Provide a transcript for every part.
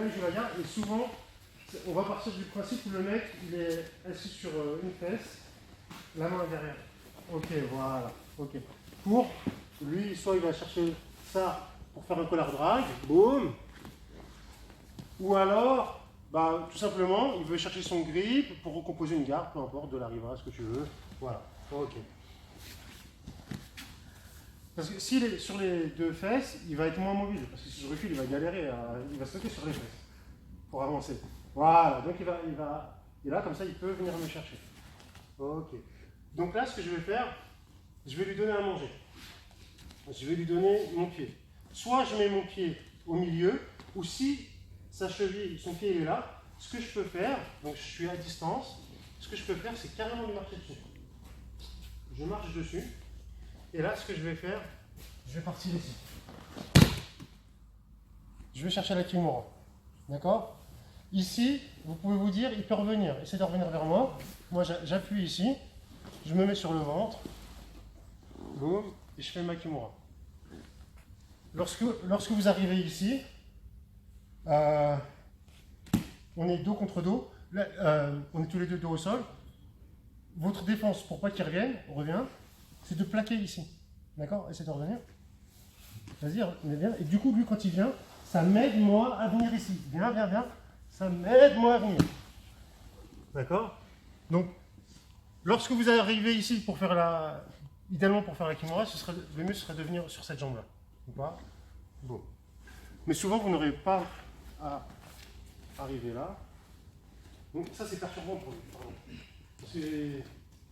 même je la garde. Et souvent, on va partir du principe où le mec il est assis sur une fesse, la main derrière. Ok, voilà. Ok. Pour lui, soit il va chercher ça pour faire un collar drag, boum. Ou alors, bah, tout simplement, il veut chercher son grip pour recomposer une garde, peu importe, de la riva, ce que tu veux. Voilà. Ok. Parce que s'il est sur les deux fesses, il va être moins mobile. Parce que si je recule, il va galérer, il va sauter sur les fesses pour avancer. Voilà, donc et là, comme ça, il peut venir me chercher. Ok. Donc là, ce que je vais faire, je vais lui donner à manger. Je vais lui donner mon pied. Soit je mets mon pied au milieu, ou si sa cheville, son pied il est là, ce que je peux faire, donc je suis à distance, ce que je peux faire, c'est carrément lui marcher dessus. Je marche dessus, et là, ce que je vais faire, je vais partir ici. Je vais chercher la kimura. D'accord? Ici, vous pouvez vous dire, il peut revenir. Essayez de revenir vers moi. Moi, j'appuie ici. Je me mets sur le ventre. Boum. Et je fais ma kimura. Lorsque vous arrivez ici, on est dos contre dos. Là, on est tous les deux dos au sol. Votre défense, pour pas qu'il revienne, c'est de plaquer ici. D'accord? Essayez de revenir. Vas-y, mais viens. Et du coup, lui, quand il vient, ça m'aide, moi, à venir ici. Viens, viens, viens. Ça m'aide, moi, à venir. D'accord? Donc, lorsque vous arrivez ici pour faire idéalement pour faire la kimura, le mieux serait de venir sur cette jambe-là. Ou pas? Bon. Mais souvent, vous n'aurez pas à arriver là. Donc, ça, c'est perturbant pour lui. Pardon.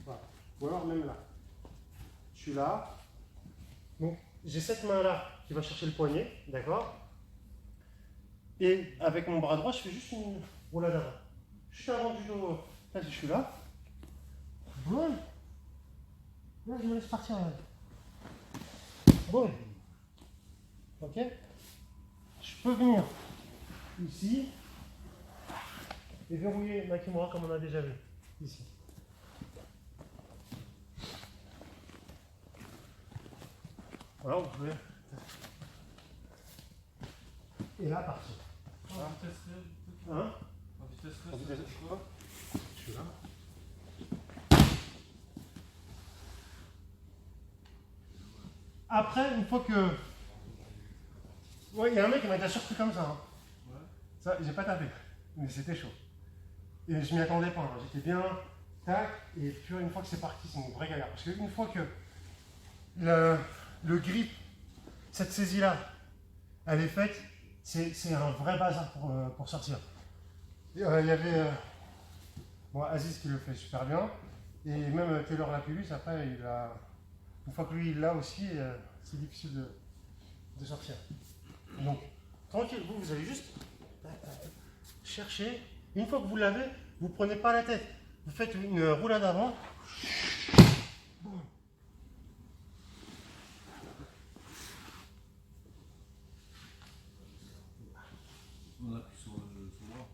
Voilà. Ou alors, même là. Je suis là. Donc, j'ai cette main-là qui va chercher le poignet. D'accord? Et avec mon bras droit, je fais juste une roulade avant. Je suis avant du dos. Là, je suis là. Boum. Là, je me laisse partir. Là. Boum. Ok? Je peux venir ici et verrouiller ma kimura comme on a déjà vu. Ici. Voilà, vous pouvez. Et là, partir. En vitesse réelle. Hein? En vitesse En vitesse réelle. quoi? Je suis là. Après, une fois que. Ouais, il y a un mec qui m'a déjà surpris comme ça. Hein. Ouais. Ça, j'ai pas tapé, mais c'était chaud. Et je m'y attendais pas. Hein. J'étais bien, tac, et puis une fois que c'est parti, c'est une vraie galère. Parce qu'une fois que le grip, cette saisie-là, elle est faite, c'est un vrai bazar pour sortir. Il y avait Aziz qui le fait super bien, et même Taylor Lapillus, après, une fois que lui il l'a aussi, c'est difficile de sortir. Donc, tranquille, vous allez juste chercher. Une fois que vous l'avez, vous ne prenez pas la tête. Vous faites une roulade avant. On appuie sur le bras.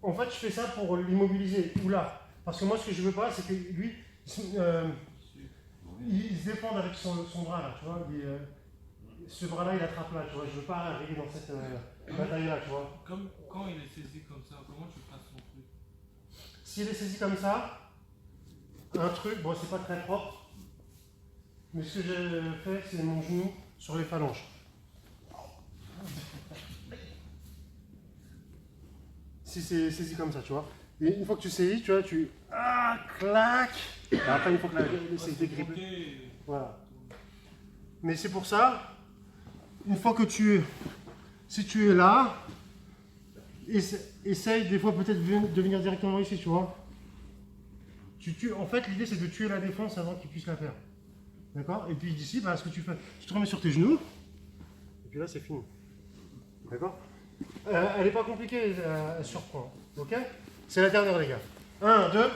En fait, je fais ça pour l'immobiliser, ou là. Parce que moi, ce que je veux pas, c'est que lui, il se défende avec son bras, là, tu vois. Ce bras-là, il attrape là, tu vois. Je veux pas arriver dans cette bataille-là, tu vois. Comme quand il est saisi comme ça, comment tu passes son truc? S'il est saisi comme ça, un truc, bon, c'est pas très propre, mais ce que j'ai fait, c'est mon genou sur les phalanges. Si c'est saisi comme ça, tu vois. Et une fois que tu saisis, tu vois, clac. Et après, une fois que c'est dégrippé. Voilà. Mais c'est pour ça, une fois que si tu es là, essaye des fois peut-être de venir directement ici, tu vois. En fait, l'idée c'est de tuer la défense avant qu'il puisse la faire. D'accord? Et puis d'ici, ce que tu fais, tu te remets sur tes genoux, et puis là c'est fini. D'accord? Elle n'est pas compliquée, elle surprend. Ok? C'est la dernière, les gars. 1, 2.